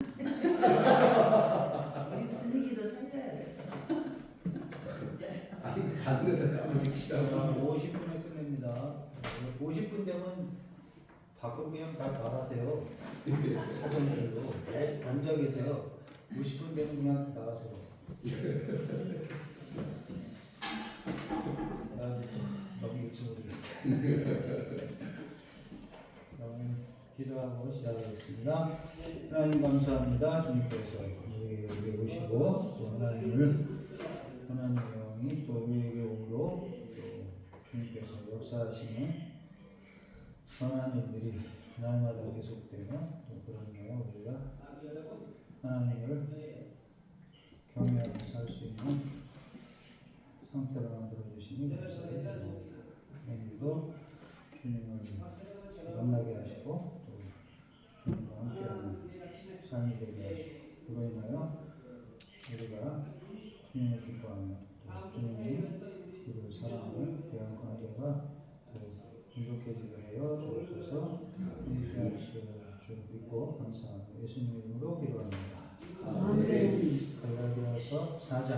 우리 분위기도 살려야 돼. 아니 다른 데서 까만색 치다가 50분에 끝냅니다. 50분 되면 밖으로 그냥 다 나가세요. 사전들도 앉아 계세요. 50분 되면 그냥 나가세요. 나 너무 일찍 오겠어요. 기도하고 시작하겠습니다. 하나님 감사합니다. 주님께서 우리에게 오시고 또 하나님의 영이 또 우리에게 오므로 또 주님께서 역사하시는 선한 일들이 날마다 계속되며 또 그러며 우리가 하나님을 경외하고 살 수 있는 상태로 만들어 주시니 감사합니다. 오늘도 주님을 만나게 하시고 또 주님과 함께하는 삶이 되게 하시고 그로 인하여 우리가 주님을 기뻐하며 또 주님이 우리를 사랑하는 대한 관계가 행복해지게 하여 주옵소서. 함께하실 줄 믿고 감사하며 예수님 이름으로 기도합니다. 아멘. 갈라디아서 4장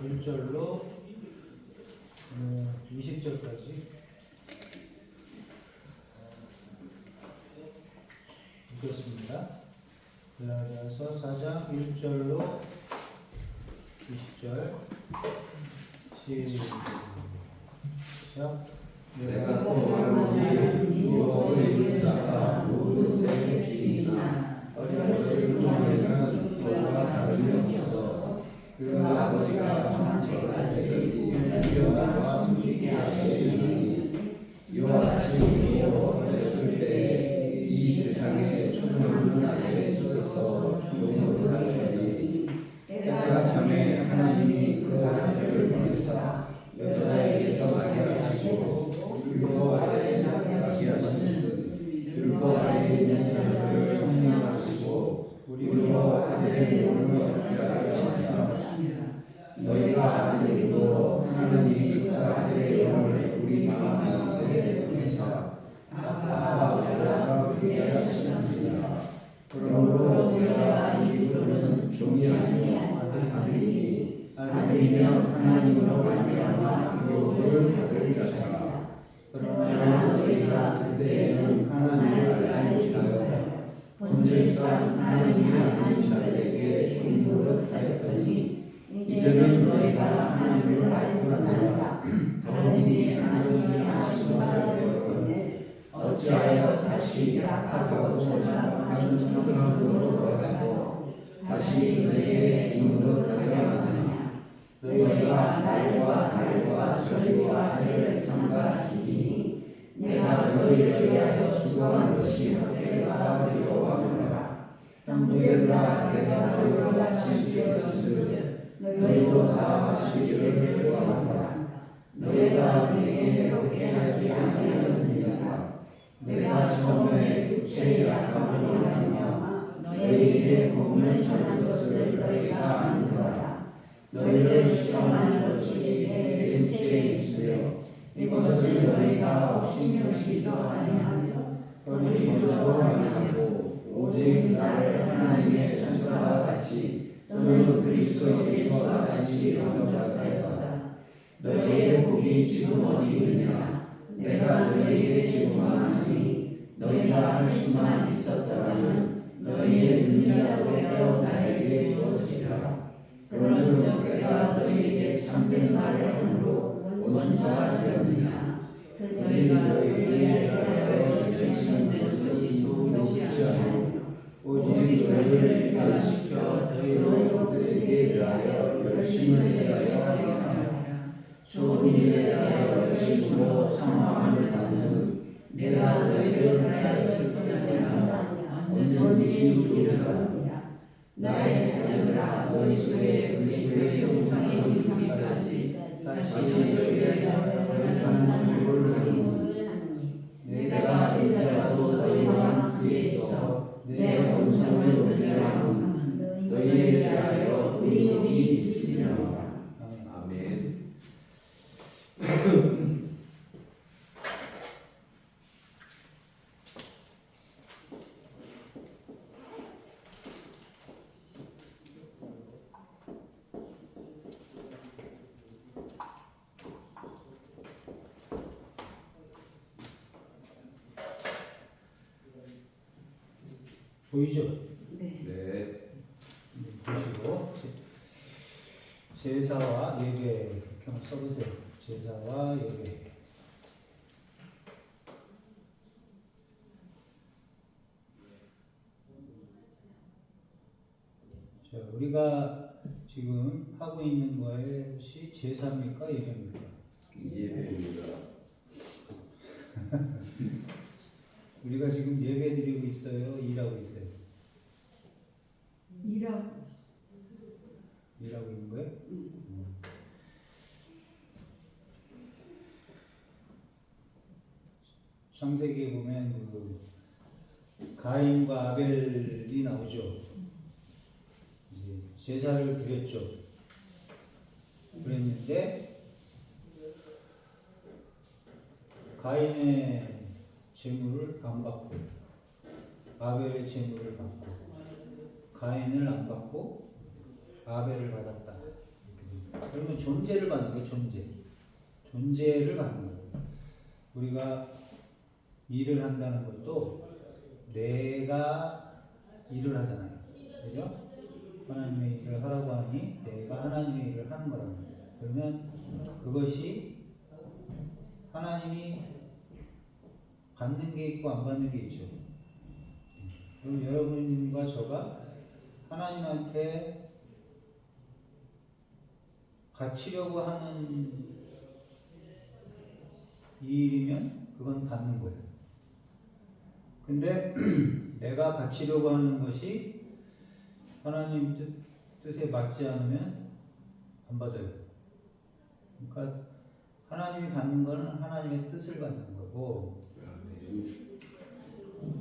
1절로 20절까지 읽겠습니다. 갈라디아서 4장 1절로 20절 시작. 내가 또 말하노니 유업을 입은 자가 모든 생의 주인이나 어렸을 때나 주와 다름이 없어서 그 아버지가 정한 죄가 되든지 유업과 숨기게 하여 이르니 이와 같이 우리도 어렸을 때 이 세상에 초등학교 안에 있어서 종으로 다니더니 내가 참에 하나님이 그 아들을 보내사 여자에게서 나게 하시고 율법 아래 나게 하시는 율법 아래 있는 자들을 성령하시고 우리로 아들의 영을 얻게 하려 하시니라. 너희가 아들이고 하나님이 그 아들의 영을 우리 마음 가운데 보내사 아빠 아버지라 부르게 하시느니라. 그러므로 너희가 이 부르는 종이 아니요 아들이니 아들이면 하나님으로 말미암아 유업을 받을 자라. 그러나 너희가 그때에는 하나님을 알지 못하여 본질상 하나님이 아닌 자들에게 종노릇 하였더니 이제는 너희가 하나님을 알고나니라. 더욱이 하나님이 하신 바를 배웠거늘 어찌하여 다시 약하고 저작한 초등학교로 돌아가서 다시 너희에게 종노릇 하려 하느냐. 너희가 날과 달과 절기와 해를 삼가하시니 내가 너희를 위하여 수고한 것이 헛되가 두려워하노라. 형제들아 내가 너희와 같이 되었은즉 너희도 나와 같이 되기를 구하노라. 너희가 내게 해롭게 하지 아니하였느니라. 내가 처음에 육체의 약함으로 말미암아 너희에게 복음을 전한 것을 너희가 아느니라. 너희를 시험하는 것이 내 육체에 있으며 이것을 너희가 업신여기지도 아니하며 버리지도 아니하고 오직 나를 하나님의 천사와 같이 또는 그리스도 예수와 같이 영접하였다. 너희의 복이 지금 어디 있느냐. 내가 너희에게 증언하노니 너희가 할 수만 있었더라면 너희의 눈이라도 떼어 나에게 주었으리라. 그런즉 내가 너희에게 참된 말을 함으로 원수가 되었느냐. 너희가 너희에 대하여 실증하는 것이 좋은 것이 아니하며 오직 너희를 일관시켜 너희 것들에게 대하여 열심을 내하여 하리라. 좋은 일에 대하여 열심으로 상황을 받는 내가 너희를 하였으면 언제든지 주리라. 나의 자녀들아 너희 중에 그리스도의 영상이 이르기까지 다시 너희를 위하여 사는 줄을 아노니 내가 대자라도 너희와 함께 있어 내 본성을 높이려 함은 너희에 대하여 의식이 있으며. 아멘. 보이죠? 네. 네. 보시고 제사와 예배 이렇게 한번 써보세요. 제사와 예배. 자, 우리가 지금 하고 있는 것이 제사입니까? 예배입니까? 예배입니다. 우리가 지금 예배 드리고 있어요? 일하고 있어요? 일하고. 일하고 있는 거예요? 창세기에 보면 그 가인과 아벨이 나오죠. 이제 제사를 드렸죠. 그랬는데 가인의 제물을 안 받고 아벨의 제물을 받고 가인을 안 받고 아벨을 받았다. 그러면 존재를 받는 거예요. 존재를 받는 거예요. 우리가 일을 한다는 것도 내가 일을 하잖아요. 그죠? 하나님의 일을 하라고 하니 내가 하나님의 일을 하는 거라는 거예요. 그러면 그것이 하나님이 받는 게 있고 안 받는 게 있죠. 그럼 여러분과 저가 하나님한테 바치려고 하는 일이면 그건 받는 거예요. 근데 내가 바치려고 하는 것이 하나님 뜻에 맞지 않으면 안 받아요. 그러니까 하나님이 받는 거는 하나님의 뜻을 받는 거고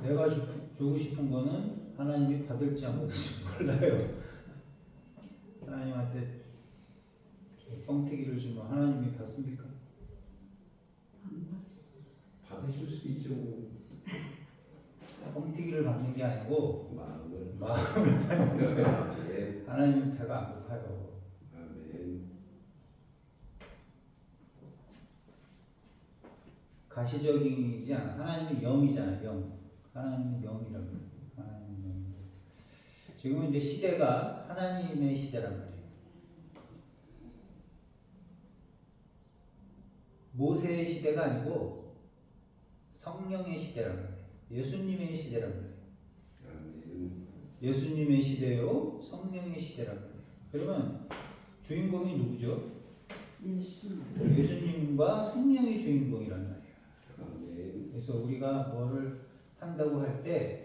내가 주고 싶은 거는 하나님이 받을지 안 받을지 몰라요. 하나님한테 뻥튀기를 주면 하나님이 받습니까? 받으실 수도 있죠. 뻥튀기를 받는 게 아니고 마음을 마음을 아멘. 하나님은 배가 안 고파요. 아멘. 가시적이지 않아. 하나님은 영이잖아. 영. 하나님은 영이라고. 하나님은 영. 지금은 이제 시대가 하나님의 시대란 말이에요. 모세의 시대가 아니고 성령의 시대란 말이에요. 예수님의 예수님의 시대란 말이에요. 예수님의 시대요, 성령의 시대란 말이에요. 그러면 주인공이 누구죠? 예수님과 성령이 주인공이란 말이에요. 그래서 우리가 뭐를 한다고 할 때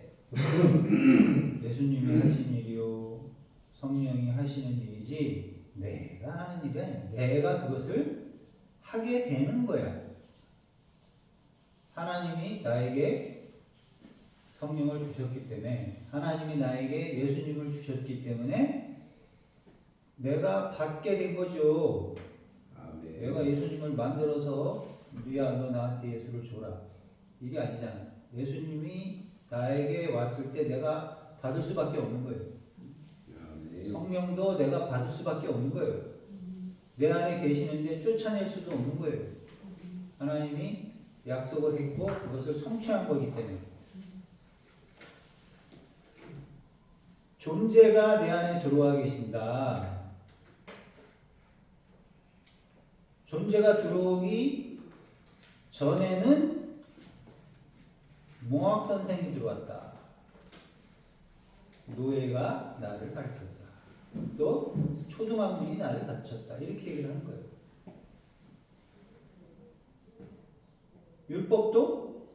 예수님이 하신 일이요, 성령이 하시는 일이지 내가 하는 일이 아니야. 내가 그것을 하게 되는 거야. 하나님이 나에게 성령을 주셨기 때문에, 하나님이 나에게 예수님을 주셨기 때문에 내가 받게 된 거죠. 아멘. 내가 예수님을 만들어서 누야 너 나한테 예수를 줘라 이게 아니잖아. 예수님이 나에게 왔을 때 내가 받을 수밖에 없는 거예요. 아멘. 성령도 내가 받을 수밖에 없는 거예요. 내 안에 계시는데 쫓아낼 수도 없는 거예요. 하나님이 약속을 했고 그것을 성취한 거기 때문에. 존재가 내 안에 들어와 계신다. 존재가 들어오기 전에는 몽학 선생이 들어왔다. 노예가 나를 가르쳤다. 또 초등학생이 나를 가르쳤다. 이렇게 얘기를 하는 거예요. 율법도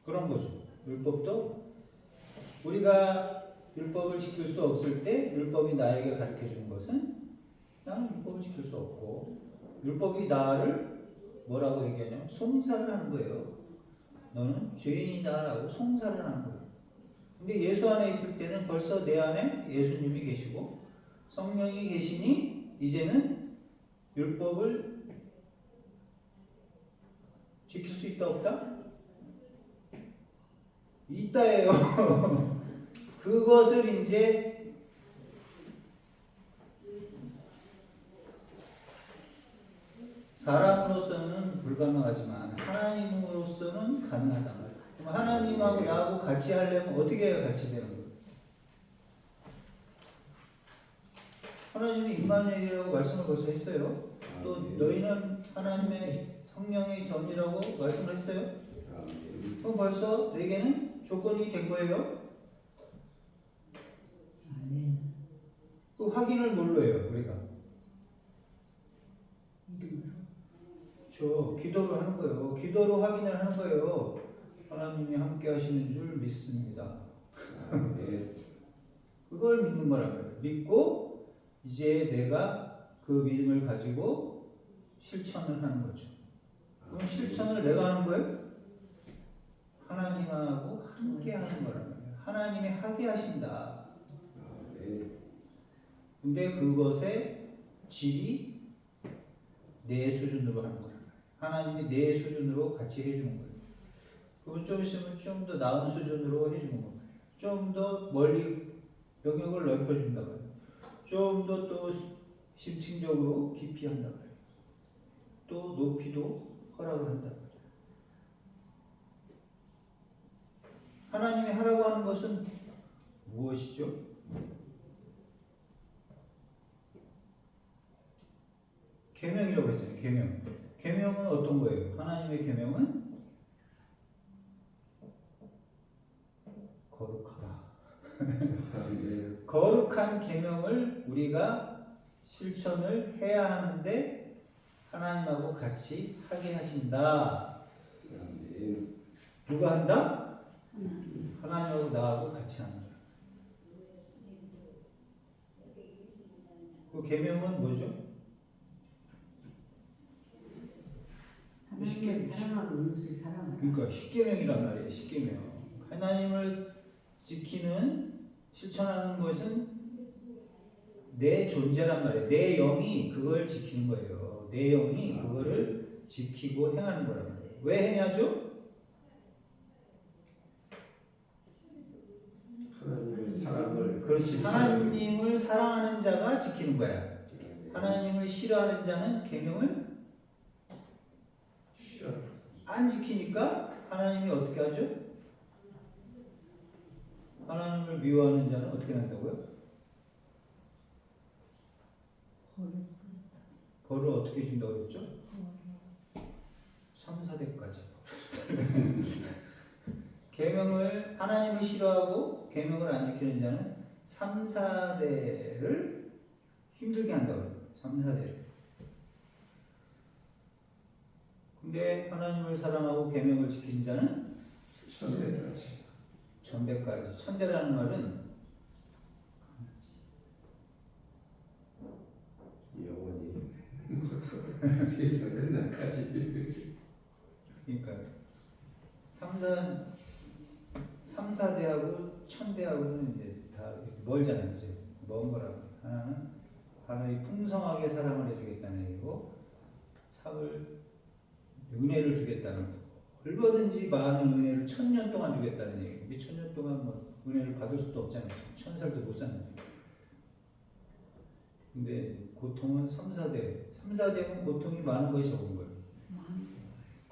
그런 거죠. 율법도 우리가 율법을 지킬 수 없을 때 율법이 나에게 가르쳐 주는 것은 나는 율법을 지킬 수 없고, 율법이 나를 뭐라고 얘기하냐면 송사를 하는 거예요. 너는 죄인이다라고 송사를 하는 거예요. 근데 예수 안에 있을 때는 벌써 내 안에 예수님이 계시고 성령이 계시니 이제는 율법을 지킬 수 있다 없다? 있다예요. 그것을 이제 사람으로서는 불가능하지만 하나님으로서는 가능하단 말이에요. 그럼 하나님하고 나하고 같이 하려면 어떻게 해야 같이 되는 거예요? 하나님이 임마누엘이라고 말씀을 벌써 했어요. 또 아멘. 너희는 하나님의 성령의 전이라고 말씀을 했어요. 아멘. 그럼 벌써 내게는 조건이 된 거예요. 아멘. 그 확인을 뭘로 해요, 우리가? 믿음으로. 그렇죠. 기도로 하는 거예요. 기도로 확인을 하는 거예요. 하나님이 함께 하시는 줄 믿습니다. 아멘. 그걸 믿는 거란 말이에요. 믿고 이제 내가 그 믿음을 가지고 실천을 하는 거죠. 그럼 실천을 내가 하는 거예요? 하나님하고 함께 하는 거란 말이에요. 하나님이 하게 하신다. 아멘. 근데 그것의 질이 내 수준으로 하는 거란 말이에요. 하나님이 내 수준으로 같이 해주는 거예요. 그럼 좀 있으면 좀 더 나은 수준으로 해주는 거예요. 좀 더 멀리 영역을 넓혀준다 말이에요. 좀 더 또 심층적으로 깊이 한다 말이에요. 또 높이도 허락을 한다 말이에요. 하나님이 하라고 하는 것은 무엇이죠? 계명이라고 그랬잖아요. 계명. 계명은 어떤 거예요? 하나님의 계명은 거룩하다. 아멘. 거룩한 계명을 우리가 실천을 해야 하는데 하나님하고 같이 하게 하신다. 아멘. 누가 한다? 하나님. 하나님하고 나하고 같이 하는 거야. 그 계명은 뭐죠? 하나님을 사랑하고 이웃을 사랑하라. 그러니까 십계명이란 말이에요. 십계명. 하나님을 지키는 실천하는 것은 내 존재란 말이에요. 내 영이 그걸 지키는 거예요. 내 영이 그거를 지키고 행하는 거란 말이에요. 왜 행하죠? 하나님의 사랑을 그렇지. 하나님을 사랑하는 자가 지키는 거야. 아멘. 하나님을 싫어하는 자는 계명을 싫어. 안 지키니까 하나님이 어떻게 하죠? 하나님을 미워하는 자는 어떻게 된다고요? 벌을 어떻게 준다고 그랬죠? 3, 4대까지. 계명을 하나님을 싫어하고 계명을 안 지키는 자는 3, 4대를 힘들게 한다고 그래요. 3, 4대를. 근데 하나님을 사랑하고 계명을 지키는 자는 천대까지. 전대까지. 천대라는 말은 영원히 세상 끝날까지. 그러니까 3, 4대하고 천대하고는 이제 다 멀잖아요. 이제 먼 거라고. 하나는 하나님 풍성하게 사랑을 해주겠다는 얘기고 3을 은혜를 주겠다는 거. 얼마든지 많은 은혜를 1000년 동안 주겠다는 얘기. 이게 1000년 동안 뭐 은혜를 받을 수도 없잖아요. 1000살도 못 사는데. 근데 고통은 3, 4대. 3, 4대면 고통이 많은 것이 적은 거예요.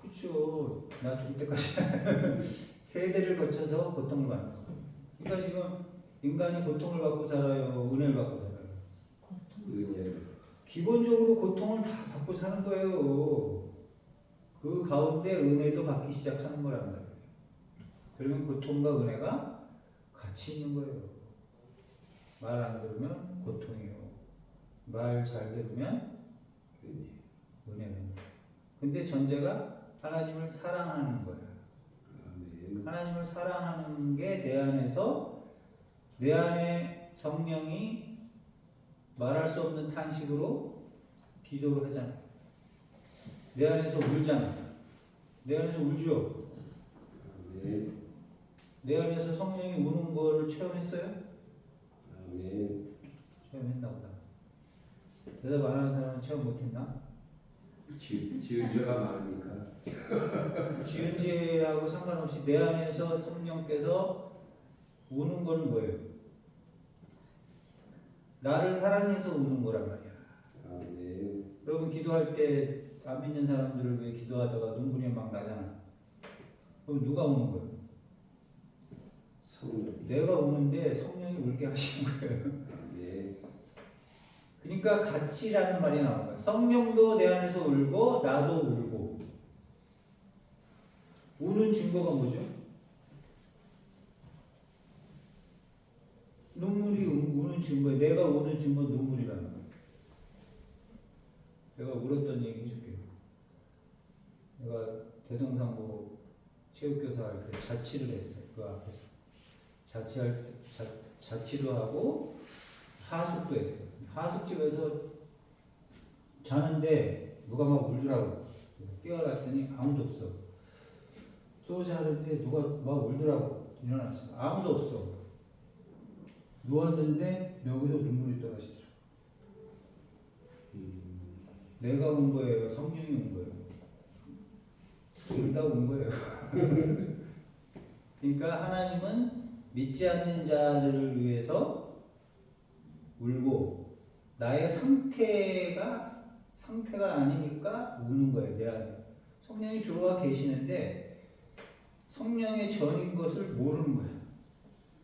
그쵸. 나 죽을 때까지. 세대를 거쳐서 고통을 받는 거예요. 그러니까 지금 인간이 고통을 받고 살아요. 은혜를 받고 살아요. 은혜를. 기본적으로 고통을 다 받고 사는 거예요. 그 가운데 은혜도 받기 시작하는 거란 말이에요. 그러면 고통과 은혜가 같이 있는 거예요. 말 안 들으면 고통이에요. 말 잘 들으면 은혜는. 근데 전제가 하나님을 사랑하는 거야. 아멘. 하나님을 사랑하는 게 내 안에서 내 안에 성령이 말할 수 없는 탄식으로 기도를 하잖아. 내 안에서 울잖아. 내 안에서 울죠. 아멘. 내 안에서 성령이 우는 거를 체험했어요? 아멘. 체험했나 보다. 대답 안 하는 사람은 체험 못했나? 지은 죄가 많으니까. 지은 죄하고 상관없이 내 안에서 성령께서 우는 거는 뭐예요? 나를 사랑해서 우는 거란 말이야. 아멘. 여러분 기도할 때 안 믿는 사람들을 왜 기도하다가 눈물이 막 나잖아. 그럼 누가 우는 거예요? 성령. 내가 우는데 성령이 울게 하시는 거예요. 아멘. 그러니까 같이라는 말이 나오는 거예요. 성령도 내 안에서 울고 나도 울고. 우는 증거가 뭐죠? 눈물이 우는 증거예요. 내가 우는 증거 눈물이라는 거예요. 내가 울었던 얘기 해줄게요. 내가 대동상고 체육교사 할 때 자치를 했어요. 그 앞에서 자치도 하고 하숙도 했어요. 하숙집에서 자는데 누가 막 울더라고. 깨어났더니 아무도 없어. 또 자는데 누가 막 울더라고. 일어났어. 아무도 없어. 누웠는데 여기서 눈물이 떨어지더라고. 내가 운 거예요? 성령이 운 거예요? 둘 다 운 거예요. 그러니까 하나님은 믿지 않는 자들을 위해서 울고 나의 상태가 아니니까 우는 거예요. 내 안에. 성령이 들어와 계시는데 성령의 전인 것을 모르는 거예요.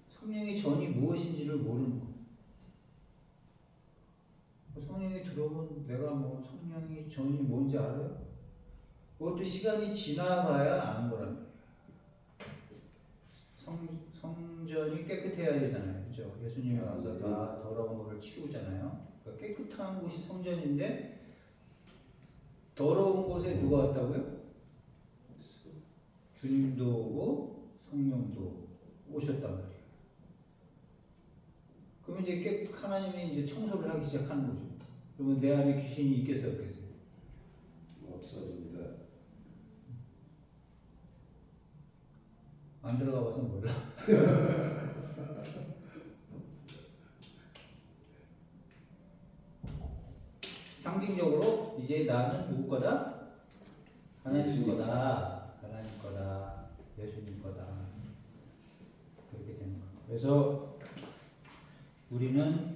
성령의 전이 무엇인지를 모르는 거예요. 성령이 들어오면 내가 뭐 성령의 전이 뭔지 알아요? 그것도 시간이 지나봐야 아는 거란 말이에요. 성전이 깨끗해야 되잖아요. 그죠? 예수님이 와서 다 더러운 것을 치우잖아요. 그러니까 깨끗한 곳이 성전인데 더러운 곳에 누가 왔다고요? 주님도 오고 성령도 오셨단 말이에요. 그러면 이제 하나님이 이제 청소를 하기 시작하는 거죠. 그러면 내 안에 귀신이 있겠어요, 없겠어요? 없어집니다. 안 들어가 봐서 몰라. 상징적으로 이제 나는 누구 거다? 하나님 거다. 하나님 거다. 예수님 거다. 그렇게 되는 거예요. 그래서 우리는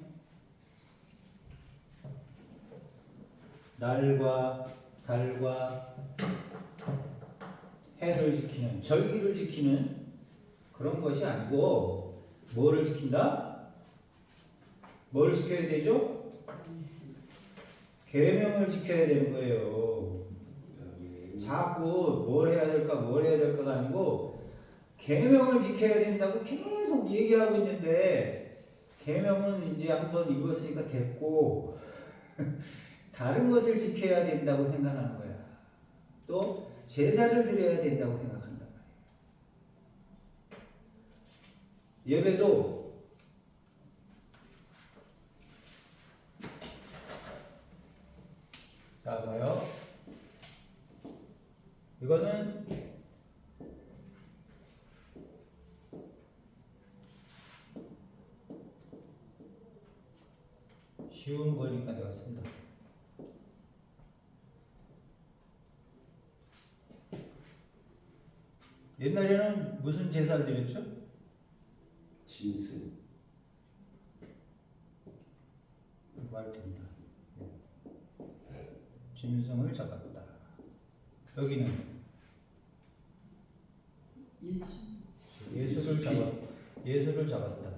날과 달과 해를 지키는, 절기를 지키는 그런 것이 아니고 뭐를 지킨다? 뭘 지켜야 되죠? 계명을 지켜야 되는 거예요. 자꾸 뭘 해야 될까가 아니고 계명을 지켜야 된다고 계속 얘기하고 있는데 계명은 이제 한번 읽었으니까 됐고 다른 것을 지켜야 된다고 생각하는 거야. 또 제사를 드려야 된다고 생각한단 말이에요. 예배도 자 봐요. 이거는 쉬운 거니까 내가 쓴다. 옛날에는 무슨 제사를 드렸죠? 짐승. 말 됩니다. 짐승을 잡았다. 여기는 예수를 잡았다.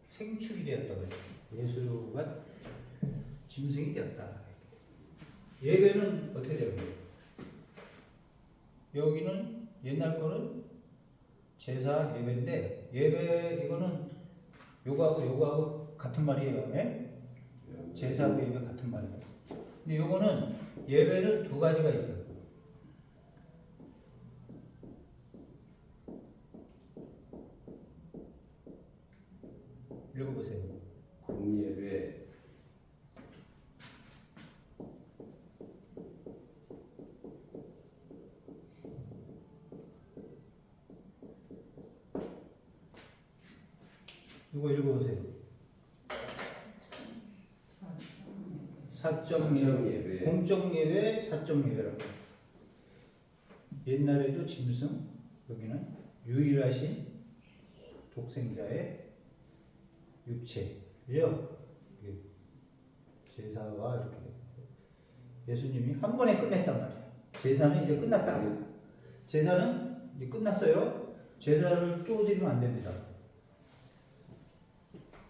생축이 되었다고 했어요. 예수가 짐승이 되었다. 예배는 어떻게 되는 거예요? 여기는 옛날 거는 제사 예배인데 예배 이거는 요거하고 같은 말이에요. 네? 제사하고 예배 같은 말이에요. 근데 요거는 예배는 두 가지가 있어요. 읽어보세요. 공예배. 이거 읽어보세요. 사적 예배, 공적 예배, 사적 예배라고. 옛날에도 짐승, 여기는 유일하신 독생자의 육체, 그죠? 제사와 이렇게 예수님이 한 번에 끝냈단 말이에요. 제사는 이제 끝났다. 제사는 이제 끝났어요. 제사를 또 드리면 안 됩니다.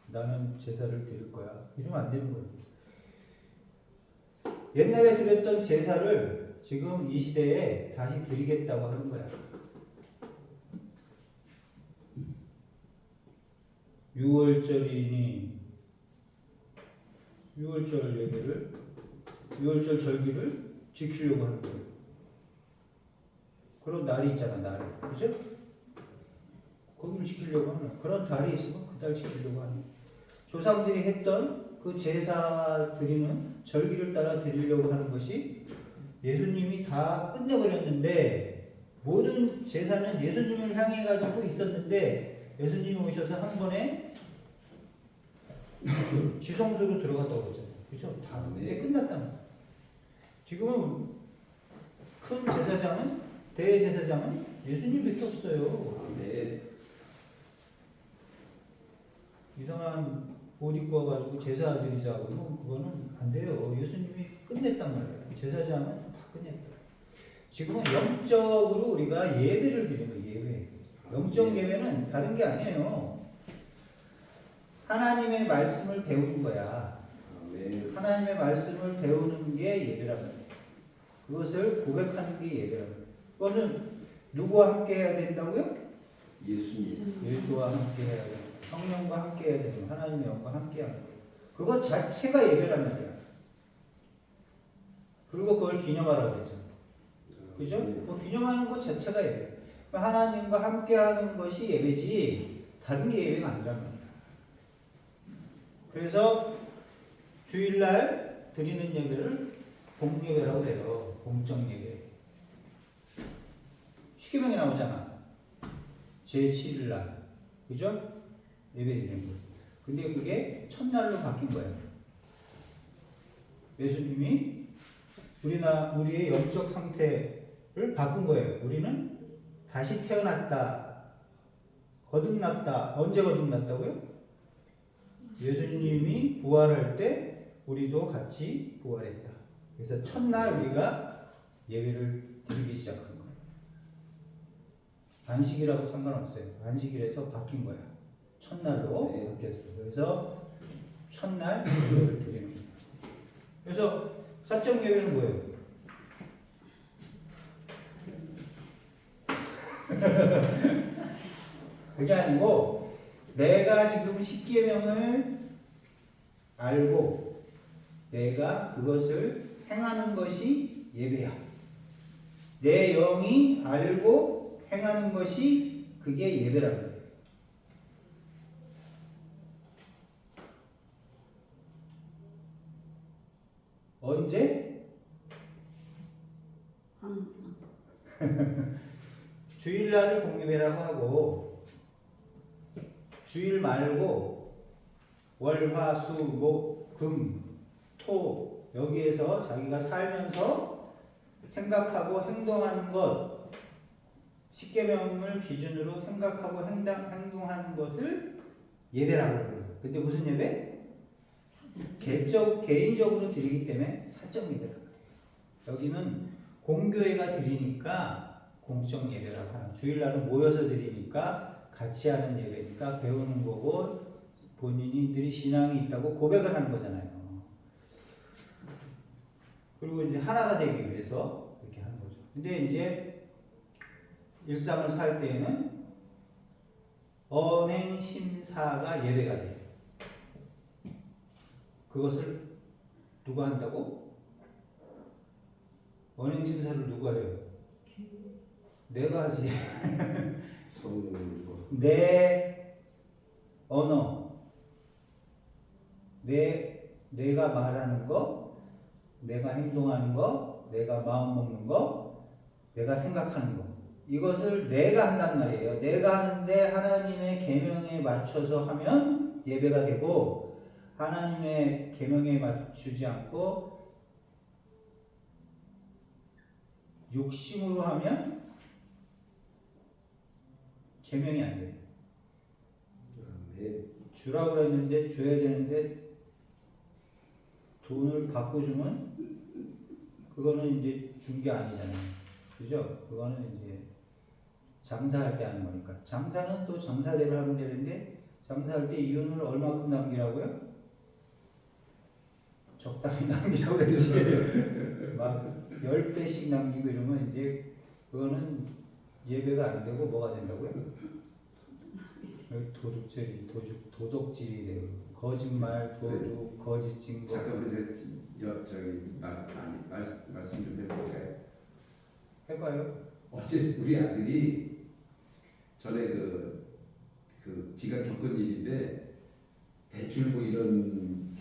나는 제사를 드릴 거야. 이러면 안 되는 거예요. 옛날에 드렸던 제사를 지금 이 시대에 다시 드리겠다고 하는 거야. 6월절이니 6월절 예배를 6월절 절기를 지키려고 하는 거예요. 그런 날이 있잖아, 날. 그죠? 거기를 지키려고 하는 그런 달이 있으면 그 달 지키려고 하는 조상들이 했던 그 제사 드리는 절기를 따라 드리려고 하는 것이 예수님이 다 끝내버렸는데 모든 제사는 예수님을 향해 가지고 있었는데 예수님이 오셔서 한 번에 지성소로 들어갔다고 그랬잖아요. 그죠? 다 이제 끝났다는 거예요. 지금은 큰 제사장은 대제사장은 예수님밖에 없어요. 아멘. 이상한 옷 입고 와가지고 제사 드리자고 하면 그거는 안 돼요. 예수님이 끝냈단 말이에요. 제사장은 다 끝냈다. 지금은 영적으로 우리가 예배를 드리는 거예요. 예배. 영적 예배는 다른 게 아니에요. 하나님의 말씀을 배우는 거야. 아멘. 하나님의 말씀을 배우는 게 예배란 말이에요. 그것을 고백하는 게 예배란 말이에요. 그것은 누구와 함께 해야 된다고요? 예수님. 예수와 함께 해야 돼요. 성령과 함께 해야 되는 하나님의 영과 함께 하는 거예요. 그것 자체가 예배란 말이야. 그리고 그걸 기념하라고 했잖아. 그죠? 뭐 기념하는 것 자체가 예배. 하나님과 함께 하는 것이 예배지 다른 게 예배가 아니란 말이야. 그래서 주일날 드리는 예배를 공예배라고 해요. 공적 예배. 십계명에 나오잖아. 제7일날. 그죠? 예배 드리는 거. 근데 그게 첫날로 바뀐 거예요. 예수님이 우리의 영적 상태를 바꾼 거예요. 우리는 다시 태어났다. 거듭났다. 언제 거듭났다고요? 예수님이 부활할 때 우리도 같이 부활했다. 그래서 첫날 우리가 예배를 드리기 시작한 거예요. 안식이라고 상관없어요. 안식일에서 바뀐 거야. 첫날로 바뀌었어. 그래서 첫날 예배를 드리는 거예요. 그래서 사적 예배는 뭐예요? 그게 아니고 내가 지금 십계명을 알고 내가 그것을 행하는 것이 예배야. 내 영이 알고 행하는 것이 그게 예배라는 거예요. 언제? 항상. 주일날을 공예배라고 하고 주일 말고 월, 화, 수, 목, 금, 토 여기에서 자기가 살면서 생각하고 행동하는 것 십계명을 기준으로 생각하고 행동하는 것을 예배라고 해요. 근데 무슨 예배? 개인적으로 드리기 때문에 사적 예배라고 해요. 여기는 공교회가 드리니까 공적 예배라고 하는 주일날은 모여서 드리니까 같이 하는 예배니까 배우는 거고 본인들이 신앙이 있다고 고백을 하는 거잖아요. 그리고 이제 하나가 되기 위해서 이렇게 하는 거죠. 근데 이제 일상을 살 때에는 언행심사가 예배가 돼요. 그것을 누가 한다고? 언행심사를 누가 해요? 내가 하지. 성령으로. 내 언어, 내가 말하는 거, 내가 행동하는 거, 내가 마음 먹는 거, 내가 생각하는 거. 이것을 내가 한단 말이에요. 내가 하는데 하나님의 계명에 맞춰서 하면 예배가 되고 하나님의 계명에 맞추지 않고 욕심으로 하면 계명이 안 돼요. 아멘. 주라고 그랬는데 줘야 되는데 돈을 받고 주면 그거는 이제 준 게 아니잖아요. 그죠? 그거는 이제 장사할 때 하는 거니까. 장사는 또 장사대로 하면 되는데 장사할 때 이윤을 얼마큼 남기라고요? 적당히 남기라고 그랬지. 막 10배씩 남기고 이러면 이제 그거는 예배가 안 되고 뭐가 된다고요? 도둑질이, 도덕질이 되고 거짓말, 도둑, 거짓 증거. 잠깐만 저기 말씀 좀 해볼까요? 해봐요. 어제 우리 아들이 전에 지가 겪은 일인데 대출 뭐 이런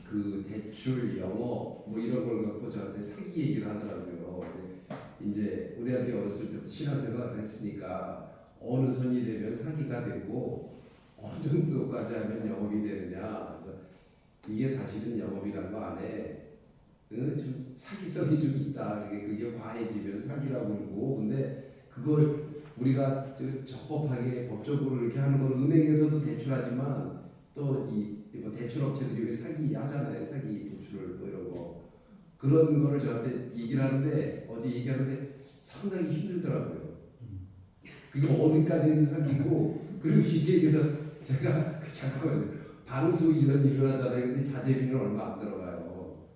대출 영어 뭐 이런 걸 갖고 저한테 사기 얘기를 하더라고요. 이제 우리 아들이 어렸을 때부터 신앙생활을 했으니까 어느 선이 되면 사기가 되고 어느 정도까지 하면 영업이 되느냐. 그래서 이게 사실은 영업이라는 거 안에 좀 사기성이 좀 있다. 그게 과해지면 사기라고 그러고, 근데 그걸 우리가 적법하게 법적으로 이렇게 하는 건 은행에서도 대출하지만 또 뭐 대출업체들이 왜 사기 하잖아요. 사기 대출을 뭐 이런 거 그런 거를 저한테 얘기를 하는데 어제 얘기하는데 상당히 힘들더라고요. 그게 어디까지는 사기고 그리고 쉽게 얘기해서 제가 잠깐만요. 방수 이런 일을 하잖아요. 근데 자재비는 얼마 안 들어가요.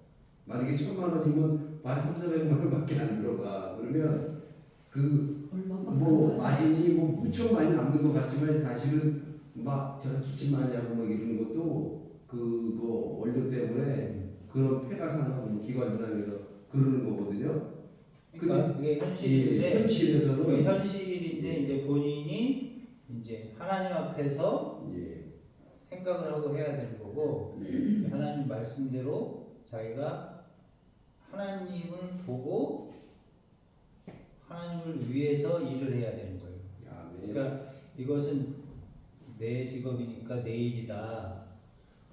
만약에 1,000,000원이면 만 3,400만 원밖에 안 들어가. 그러면 뭐 마진이 뭐 무척 많이 남는 것 같지만 사실은 막 저런 기침 많이 하고 막 이런 것도 그거 원료 때문에 그런 폐가 상하고 기관지상에서 그러는 거거든요. 그러니까 그게 현실인데 현실에서는 그게 현실인데 이제 본인이 이제 하나님 앞에서 생각을 하고 해야 되는 거고 하나님 말씀대로 자기가 하나님을 보고 하나님을 위해서 일을 해야 되는 거예요. 그러니까 이것은 내 직업이니까 내 일이다.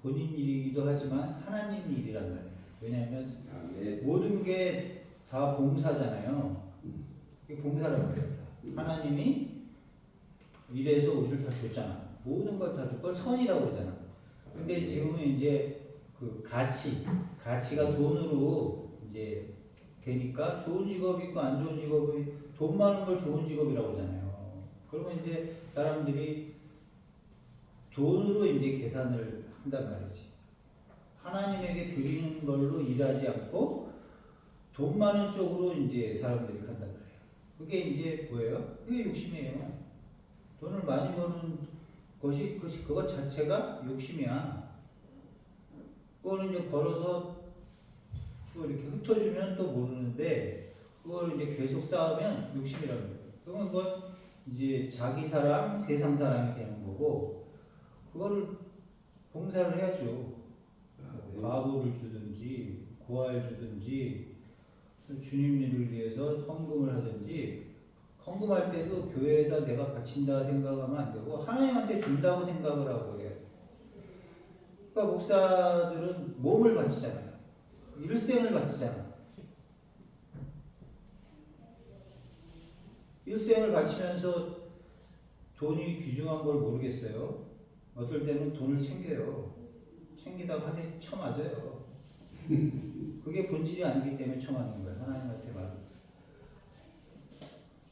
본인 일이기도 하지만 하나님 일이란 말이에요. 왜냐하면 모든 게 다 봉사잖아요. 이게 봉사란 말이에요. 하나님이 이래서 우리를 다 줬잖아. 모든 걸 다 줬고 선이라고 그러잖아. 근데 지금은 이제 그 가치가 돈으로 이제 되니까 좋은 직업이 있고 안 좋은 직업이 돈 많은 걸 좋은 직업이라고 그러잖아요. 그러면 이제 사람들이 돈으로 이제 계산을 한단 말이지. 하나님에게 드리는 걸로 일하지 않고 돈 많은 쪽으로 이제 사람들이 간단 말이에요. 그게 이제 뭐예요? 그게 욕심이에요. 돈을 많이 버는 것이 그것 자체가 욕심이야. 그거는 이제 벌어서 또 이렇게 흩어주면 또 모르는데 그걸 이제 계속 쌓으면 욕심이라는 거예요. 그러면 그건 이제 자기 사랑, 세상 사랑이 되는 거고 그거를 봉사를 해야죠. 과부를 주든지 구할 주든지 주님 일을 위해서 헌금을 하든지 헌금할 때도 교회에다 내가 바친다 생각하면 안 되고 하나님한테 준다고 생각을 하고 해요. 그러니까 목사들은 몸을 바치잖아요. 일생을 바치잖아요. 일생을 바치면서 돈이 귀중한 걸 모르겠어요. 어떨 때는 돈을 챙겨요. 챙기다가 한대 쳐맞아요. 그게 본질이 아니기 때문에 쳐맞는 거예요. 하나님한테 말.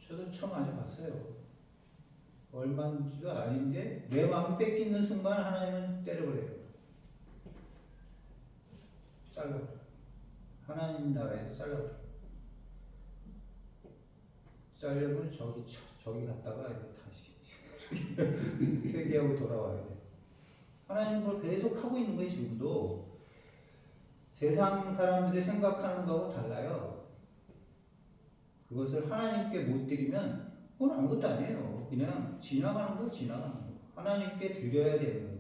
저도 쳐맞아 봤어요. 얼마인지도 아닌데 내 마음 뺏기는 순간 하나님은 때려버려요. 잘라. 하나님 나라에서 잘라버려. 잘려면 저기 갔다가 다시 회개하고 돌아와야 돼. 하나님 그걸 계속 하고 있는 거예요. 지금도. 세상 사람들이 생각하는 거하고 달라요. 그것을 하나님께 못 드리면 그건 아무것도 아니에요. 그냥 지나가는 거. 하나님께 드려야 되는 거예요.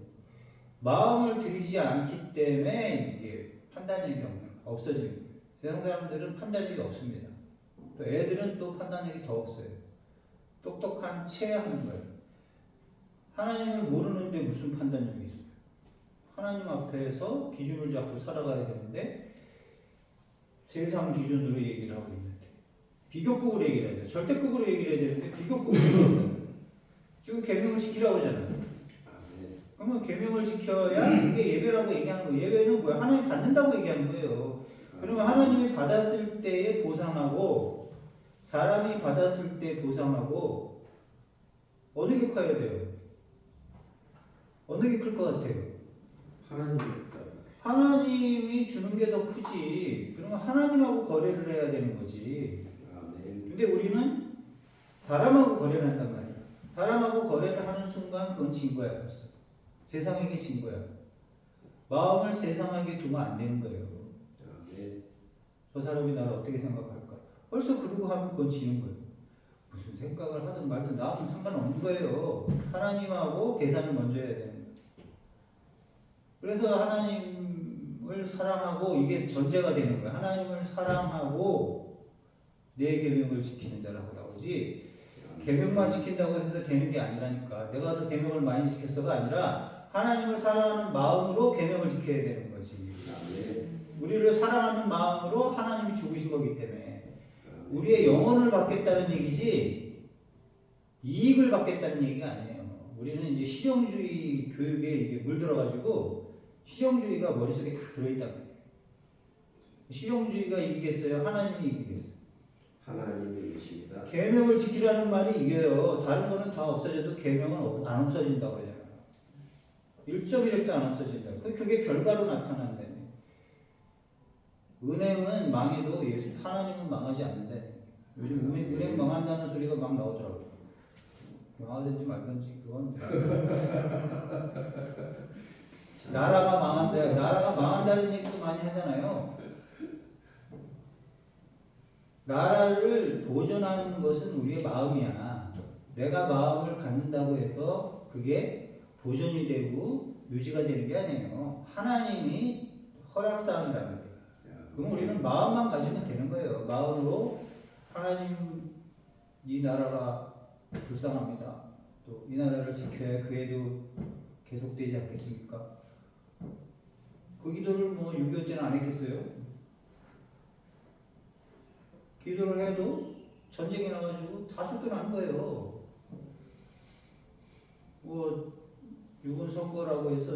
마음을 드리지 않기 때문에 이게 판단력이 없어지는 거예요. 세상 사람들은 판단력이 없습니다. 또 애들은 또 판단력이 더 없어요. 똑똑한 채 하는 거예요. 하나님을 모르는데 무슨 판단력이 있어요. 하나님 앞에서 기준을 잡고 살아가야 되는데 세상 기준으로 얘기를 하고 있는데 비교급으로 얘기를 해야 돼요. 절대급으로 얘기를 해야 되는데 비교급으로 얘기를 해야 돼요. 지금 계명을 지키라고 하잖아요. 그러면 계명을 지켜야 이게 예배라고 얘기하는 거예요. 예배는 뭐야? 하나님 받는다고 얘기하는 거예요. 그러면 하나님이 받았을 때에 보상하고 사람이 받았을 때 보상하고 어느 게 커야 돼요? 어느 게 클 것 같아요? 하나님이 있다. 하나님이 주는 게 더 크지. 그러면 하나님하고 거래를 해야 되는 거지. 아멘. 근데 우리는 사람하고 거래를 한단 말이야. 사람하고 거래를 하는 순간 그건 진 거야 벌써. 세상에게 진 거야. 마음을 세상에게 두면 안 되는 거예요. 아멘. 저 사람이 나를 어떻게 생각할까? 벌써 그러고 하면 그건 지는 거예요. 무슨 생각을 하든 말든 나하고는 상관없는 거예요. 하나님하고 계산을 먼저 해야 되는 거예요. 그래서 하나님을 사랑하고 이게 전제가 되는 거예요. 하나님을 사랑하고 내 계명을 지키는 자라고 나오지. 계명만 지킨다고 해서 되는 게 아니라니까. 내가 더 계명을 많이 지켰어가 아니라 하나님을 사랑하는 마음으로 계명을 지켜야 되는 거지. 아멘. 우리를 사랑하는 마음으로 하나님이 죽으신 거기 때문에 우리의 영혼을 받겠다는 얘기지 이익을 받겠다는 얘기가 아니에요. 우리는 이제 실용주의 교육에 이게 물들어가지고 실용주의가 머릿속에 다 들어있단 말이에요. 실용주의가 이기겠어요? 하나님이 이기겠어요? 하나님이 계십니다. 계명을 지키라는 말이 이겨요. 다른 거는 다 없어져도 계명은 안 없어진다고 그러잖아요. 1.1획도 안 없어진다. 그게 결과로 나타난다네. 은행은 망해도 예수 하나님은 망하지 않는데 요즘 은행 망한다는 소리가 막 나오더라고요. 망하든지 말든지 그건 나라가 망한다. 나라가 망한다는 얘기도 많이 하잖아요. 나라를 보존하는 것은 우리의 마음이야. 내가 마음을 갖는다고 해서 그게 보존이 되고 유지가 되는 게 아니에요. 하나님이 허락사항이라는 거예요. 그럼 우리는 마음만 가지면 되는 거예요. 마음으로 하나님 이 나라가 불쌍합니다. 또 이 나라를 지켜야 그 애도 계속되지 않겠습니까? 그 기도를 뭐 6.25 때는 안 했겠어요? 기도를 해도 전쟁이 나가지고 다 쫓겨나는 거예요. 뭐 이번 선거라고 해서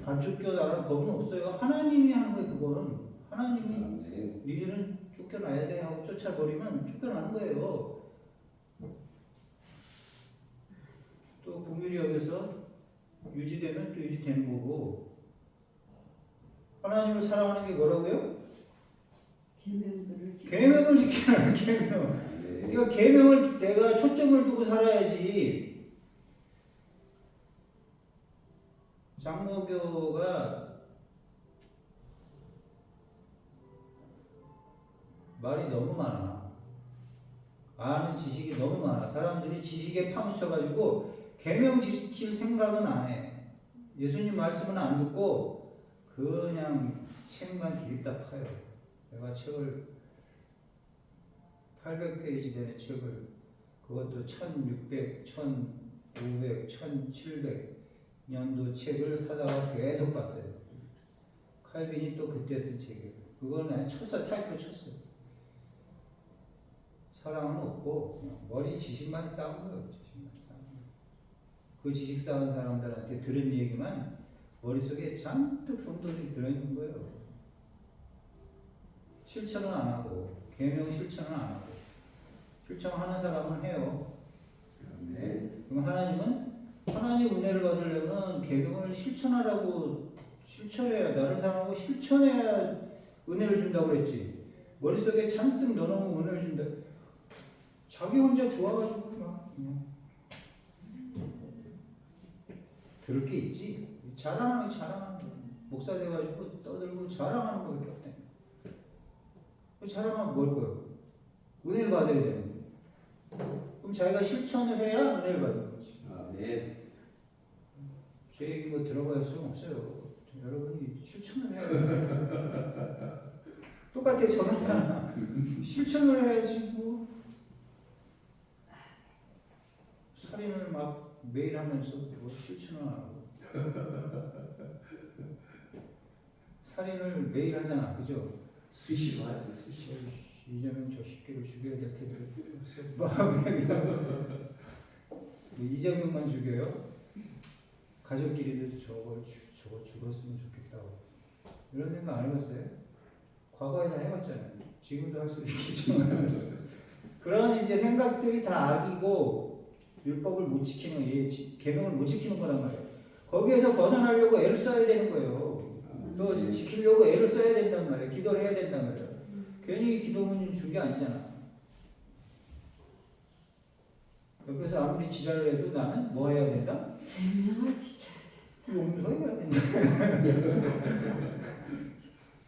안 쫓겨나는 법은 없어요. 하나님이 하는 거예요. 그거는 하나님이 아멘. 니들은 쫓겨나야 돼 하고 쫓아버리면 쫓겨나는 거예요. 또 긍휼히 여겨서 유지되면 또 유지되는 거고. 하나님을 사랑하는 게 뭐라고요? 계명들을 계명을 지키라는 계명. 아멘. 그러니까 계명을 내가 초점을 두고 살아야지. 장로교가 말이 너무 많아. 아는 지식이 너무 많아. 사람들이 지식에 파묻혀가지고 계명 지킬 생각은 안 해. 예수님 말씀은 안 듣고 그냥 책만 디립다 파요. 내가 책을 800페이지 되는 책을 그것도 1600, 1500, 1700년도 책을 사다가 계속 봤어요. 칼빈이 또 그때 쓴 책이에요. 그걸 그냥 쳤어. 타이프로 쳤어요. 사랑은 없고 그냥 머리 지식만 쌓은 거예요. 지식만 쌓은 거예요. 그 지식 쌓은 사람들한테 들은 얘기만 머릿속에 잔뜩 성도들이 들어있는 거예요. 실천은 안 하고 계명 실천은 안 하고 실천하는 사람은 해요. 아멘. 그럼 하나님은 하나님 은혜를 받으려면 계명을 실천하라고 실천해야 나를 사랑하고 실천해야 은혜를 준다고 그랬지. 머릿속에 잔뜩 넣어놓으면 은혜를 준다. 자기 혼자 좋아가지고 막 그냥 들을 게 있지. 자랑하는 목사 돼가지고 떠들고 자랑하는 거밖에 없대. 자랑하면 뭘 거예요? 은혜를 받아야 되는데. 그럼 자기가 실천을 해야 은혜를 받는 거지. 아멘. 제 얘기 뭐 들어갈 수는 없어요. 여러분이 실천을 해야 돼요. 똑같아 저는 실천을 해야지 뭐 살인을 막 매일 하면서 뭐 실천을 안 하고 살인을 매일 하잖아, 그죠? 수시로 하지 수시로. 이제는 저 새끼를 죽여야 될 텐데 이재명만 죽여요? 가족끼리도 저거 죽었으면 좋겠다고 이런 생각 안 해봤어요? 과거에 다 해봤잖아요. 지금도 할 수도 있겠지만 그런 이제 생각들이 다 악이고 율법을 못 지키는 거예요. 계명을 못 지키는 거란 말이에요. 거기에서 벗어나려고 애를 써야 되는 거예요. 또 지키려고 애를 써야 된단 말이에요. 기도를 해야 된단 말이에요. 괜히 기도문을 준 게 아니잖아. 옆에서 아무리 지랄을 해도 나는 뭐 해야 된다? 계명을 지켜야 용서해야 된다.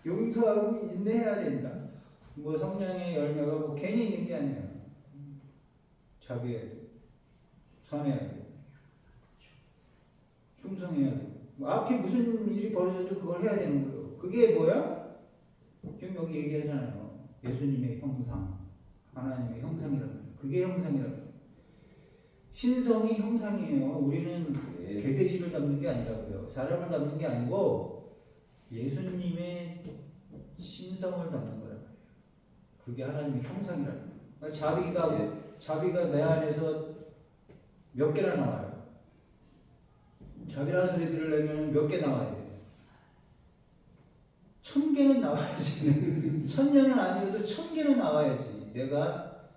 용서하고 인내해야 된다. 뭐 성령의 열매가 뭐 괜히 있는 게 아니에요. 자비해야 돼. 선해야 돼. 충성해야 돼. 뭐 앞에 무슨 일이 벌어져도 그걸 해야 되는 거예요. 그게 뭐야? 지금 여기 얘기하잖아요. 예수님의 형상, 하나님의 형상이라는 거예요. 그게 형상이라는 거예요. 신성이 형상이에요. 우리는 네. 개돼지를 담는 게 아니라고요. 사람을 담는 게 아니고 예수님의 신성을 담는 거란 말이에요. 그게 하나님의 형상이라는 거예요. 그러니까 자비가 내 안에서 몇 개나 나와요. 자비라는 소리 들으려면 몇 개 나와야 돼요. 1000개는 나와야지. 1000년은 아니어도 1000개는 나와야지. 내가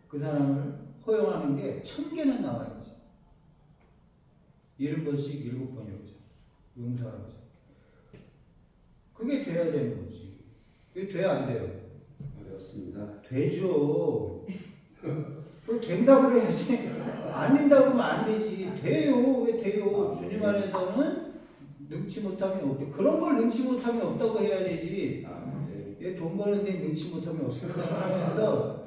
그 사람을 허용하는 게 1000개는 나와야지. 70번씩 7번이라고. 용서하라고. 그게 돼야 되는 거지. 그게 돼야 안 돼요? 어렵습니다. 되죠. 그걸 된다고 그래야지. 안 된다고 하면 안 되지. 돼요. 왜 돼요? 주님 안에서는 능치 못함이 없죠. 그런 걸 능치 못함이 없다고 해야 되지. 얘 돈 버는데 능치 못함이 없습니다 하면서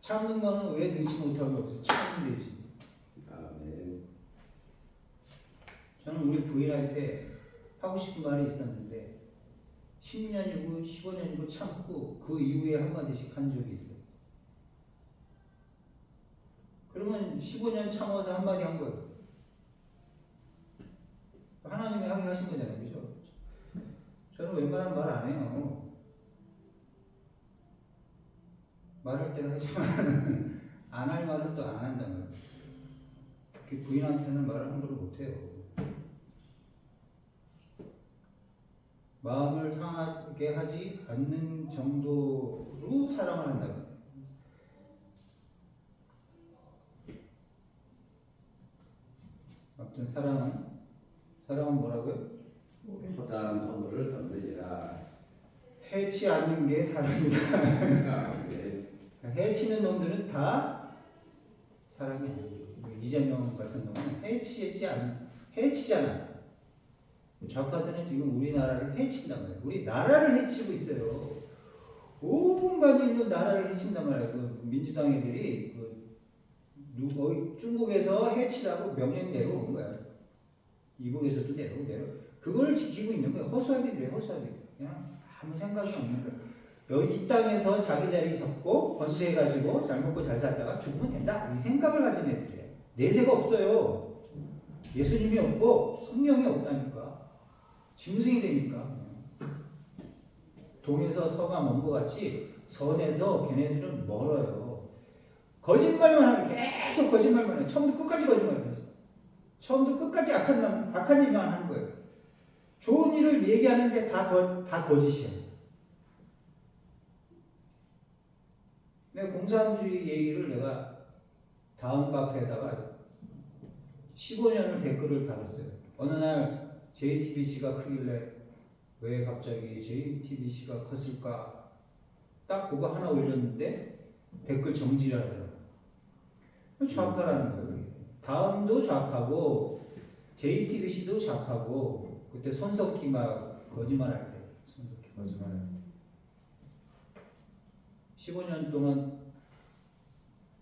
참는 거는 왜 능치 못함이 없어? 참으면 되지. 아멘. 저는 우리 부인한테 하고 싶은 말이 있었는데 10년이고 15년이고 참고 그 이후에 한마디씩 한 적이 있어요. 그러면 15년 참아서 한마디 한 거예요. 하나님이 하게 하신 거잖아요. 그죠? 저는 웬만하면 말 안 해요. 말할 때는 하지만 안 할 말은 또 안 한단 말이에요. 그 부인한테는 말을 함부로 못 해요. 마음을 상하게 하지 않는 정도로 사랑을 한다고. 아무튼 사랑은 뭐라고요? 허다한 허물을 덮느니라. 해치 않는 게 사랑이다. 아멘. 해치는 놈들은 다 사랑이 아니에요. 이재명 같은 놈은 해치잖아. 좌파들은 지금 우리나라를 해친단 말이에요. 우리 나라를 해치고 있어요. 온갖 일로 나라를 해친단 말이에요. 그 민주당 애들이 중국에서 해치라고 명령 내려온 거야. 이북에서도 내려. 그걸 지키고 있는 거예요. 허수아비들이에요. 허수아비. 그냥 아무 생각이 없는 거예요. 여기 이 땅에서 자기 자리 잡고 번수해가지고 잘 먹고 잘 살다가 죽으면 된다. 이 생각을 가진 애들이에요. 내세가 없어요. 예수님이 없고 성령이 없다니까. 짐승이 되니까. 동에서 서가 먼 것 같이 선에서 걔네들은 멀어요. 거짓말만 하고 계속 거짓말만 해요. 처음부터 끝까지 거짓말을 했어. 처음부터 끝까지 악한 일만 하는 거예요. 좋은 일을 얘기하는데 다 거짓이야. 내가 공산주의 얘기를 내가 다음 카페에다가 15년을 댓글을 달았어요. 어느 날 JTBC가 크길래 왜 갑자기 JTBC가 컸을까? 딱 그거 하나 올렸는데 댓글 정지를 하더라고요. 좌파라는 거예요. 다음도 좌파고 JTBC도 좌파고 그때 손석희가 거짓말할 때 손석희 거짓말할 때 15년 동안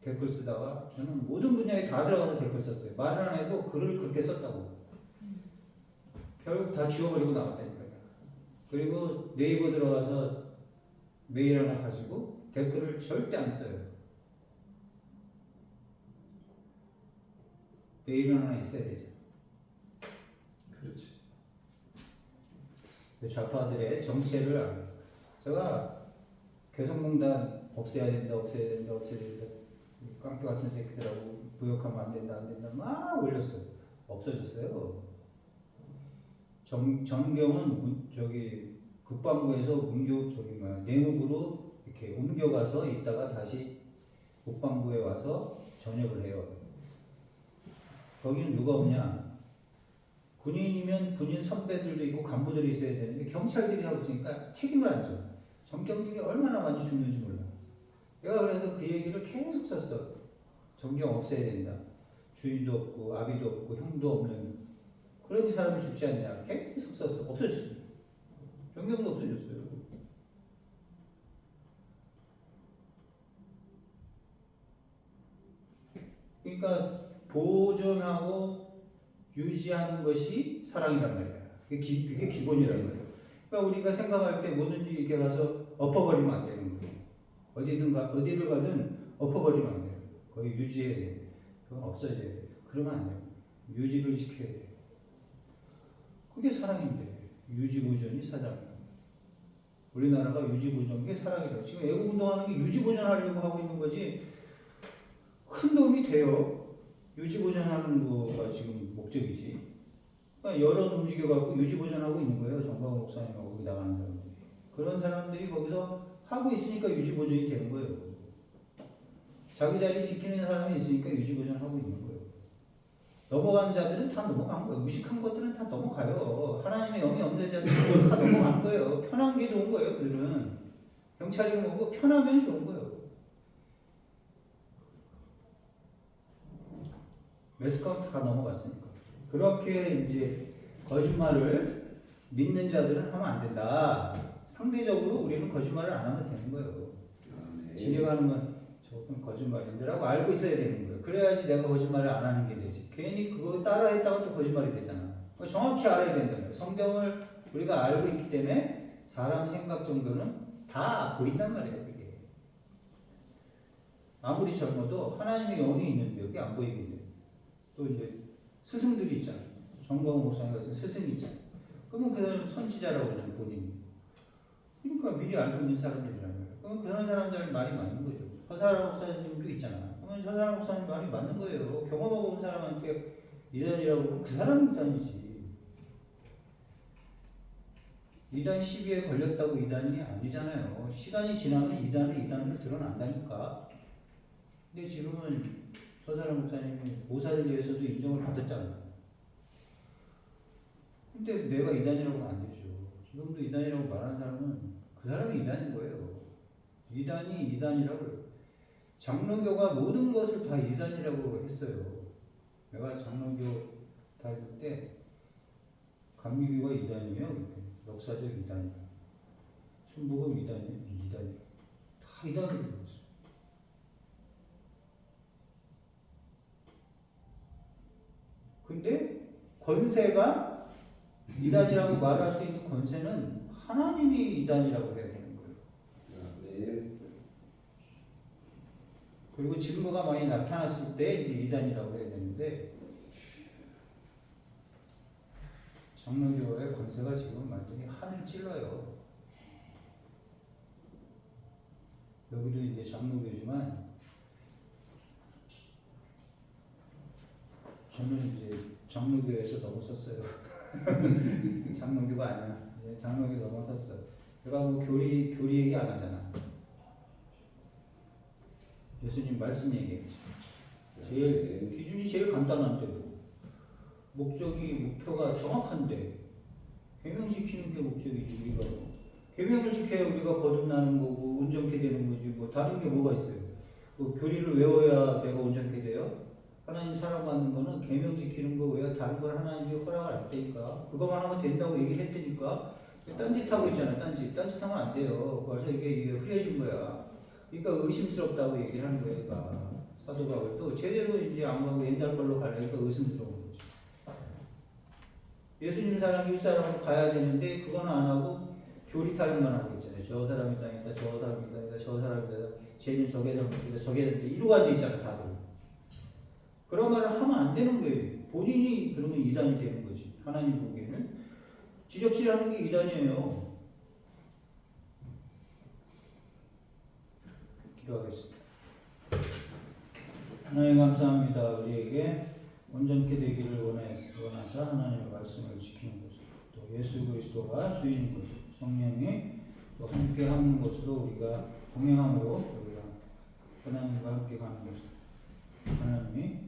댓글 쓰다가 저는 모든 분야에 다 들어가서 댓글 썼어요. 말을 안 해도 글을 그렇게 썼다고. 결국 다 지워버리고 나왔다니까요. 그리고 네이버 들어가서 메일 하나 가지고 댓글을 절대 안 써요. 메일 하나 있어야 되죠. 그렇지. 좌파들의 정체를 알아요. 제가 개성공단 없애야 된다. 깡패 같은 새끼들하고 부역하면 안 된다 막 올렸어요. 없어졌어요. 전경은 국방부에서 내무부로 이렇게 옮겨가서 있다가 다시 국방부에 와서 전역을 해요. 거기는 누가 오냐? 군인이면 군인 선배들도 있고 간부들이 있어야 되는데 경찰들이 하고 있으니까 책임을 안 져. 정경들이 얼마나 많이 죽는지 몰라. 내가 그래서 그 얘기를 계속 썼어. 정경 없애야 된다. 주인도 없고 아비도 없고 형도 없는 그런 사람이 죽지 않냐. 계속 썼어. 없어졌어. 정경도 없어졌어요. 그러니까 보존하고 유지하는 것이 사랑이란 말이야. 그게 기본이란 말이야. 그러니까 우리가 생각할 때 뭐든지 이렇게 가서 엎어버리면 안 되는 거예요. 어디를 가든 엎어버리면 안 돼요. 거의 유지해야 돼요. 그건 없어져야 돼요. 그러면 안 돼요. 유지를 시켜야 돼요. 그게 사랑인데 유지보존이 사랑이에요. 우리나라가 유지보존이 사랑이에요. 지금 애국운동하는 게 유지보존하려고 하고 있는 거지 큰 도움이 돼요. 유지보존하는 거가 지금 목적이지. 그러니까 여론 움직여갖고 유지보존하고 있는 거예요. 정광훈 목사님하고 거기 나가는 사람들이. 그런 사람들이 거기서 하고 있으니까 유지보존이 되는 거예요. 자기 자리 지키는 사람이 있으니까 유지보존하고 있는 거예요. 넘어간 자들은 다 넘어간 거예요. 무식한 것들은 다 넘어가요. 하나님의 영이 없는 자들은 다 넘어간 거예요. 편한 게 좋은 거예요. 그들은. 경찰이 뭐고 편하면 좋은 거예요. 매스컴 다 넘어갔으니까. 그렇게 이제 거짓말을 믿는 자들은 하면 안 된다. 상대적으로 우리는 거짓말을 안 하면 되는 거예요. 진행하는 건 조금 거짓말인데라고 알고 있어야 되는 거예요. 그래야지 내가 거짓말을 안 하는 게 되지. 괜히 그거 따라했다가 또 거짓말이 되잖아. 정확히 알아야 된다는 거예요. 성경을 우리가 알고 있기 때문에 사람 생각 정도는 다 보인단 말이에요. 그게. 아무리 젊어도 하나님의 영이 있는데 여기 안 보이거든요. 또 이제 스승들이 있잖아요. 정광훈 목사님 같은 스승이 있잖아요. 그러면 그 사람은 선지자라고 하잖아요. 본인이. 그러니까 미리 알고 있는 사람들이란 말이에요. 그러면 그런 사람들 말이 맞는 거죠. 서사람 목사님도 있잖아. 그러면 서사람 목사님 말이 맞는 거예요. 경험하고 온 사람한테 이단이라고 하면 그 사람이 이단이지. 이단 시비에 걸렸다고 이단이 아니잖아요. 시간이 지나면 이단으로 드러난다니까. 근데 지금은 서사람 목사님이 모사를 위해서도 인정을 받았잖아요. 근데 내가 이단이라고 하면 안 되죠. 지금도 이단이라고 말하는 사람은 그 사람이 이단인 거예요. 이단이 이단이라고. 장로교가 모든 것을 다 이단이라고 했어요. 내가 장로교 다닐 때 감리교가 이단이에요. 이렇게. 역사적 이단이에요. 순복음 이단이에요. 이단이에요. 다 이단으로 불렀어요. 근데 권세가 이단이라고 말할 수 있는 권세는 하나님이 이단이라고 해야 되는 거예요. 네. 그리고 증거가 많이 나타났을 때 이제 이단이라고 해야 되는데 장로교의 권세가 지금 완전히 하늘 찔러요. 여기도 이제 장로교지만 저는 이제 장로교에서 넘어섰어요. 장로교가 아니야. 이제 장로교 넘어섰어. 내가 뭐 교리 얘기 안 하잖아. 예수님 말씀 얘기했지. 제일 기준이 제일 간단한데도 목표가 정확한데 계명 지키는 게 목적이지. 우리가 계명을 지켜야 우리가 거듭나는 거고 온전케 되는 거지. 뭐 다른 게 뭐가 있어요? 뭐 교리를 외워야 내가 온전케 돼요? 하나님 사랑받는 거는 계명 지키는 거 외에 다른 걸 하나님이 허락을 안 되니까 그거만 하면 된다고 얘기했다니까. 딴짓하고 있잖아요. 딴짓하면 안 돼요. 그래서 이게 흐려진 거야. 그러니까 의심스럽다고 얘기를 하는 거예요. 얘가. 사도 바울도 제대로 이제 안 가고 옛날 걸로 가려니까 의심스러운 거지. 예수님 사랑 이웃사랑으로 가야 되는데 그건 안 하고 교리 타령만 하고 있잖아요. 저 사람이 땅이다, 저 사람이 땅이다, 저 사람이다, 쟤는 저게 잘못이다, 저게 잘못이다 이러고 앉아있잖아 다들. 그런 말을 하면 안 되는 거예요. 본인이 그러면 이단이 되는 거지. 하나님 보기에는 지적질하는 게 이단이에요. 기도하겠습니다. 하나님 감사합니다. 우리에게 온전케 되기를 원하사 하나님의 말씀을 지키는 것으로 또 예수 그리스도가 주인인 것으로 성령이 또 함께 하는 것으로 우리가 동행함으로 우리가 하나님과 함께 가는 것으로 하나님이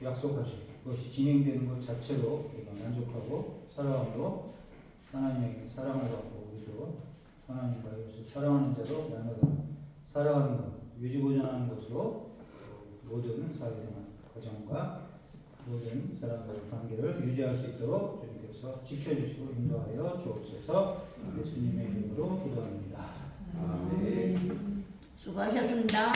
약속하신 것이 진행되는 것 자체로 우리가 만족하고 살아감으로 하나님에게 사랑을 받고 우리도 하나님과 이것을 사랑하는 자로 나누가 살아가는 것, 유지보존하는 것으로 모든 사회생활, 가정과 모든 사람과의 관계를 유지할 수 있도록 주님께서 지켜주시고 인도하여 주옵소서. 예수님의 이름으로 기도합니다. 아멘. 수고하셨습니다.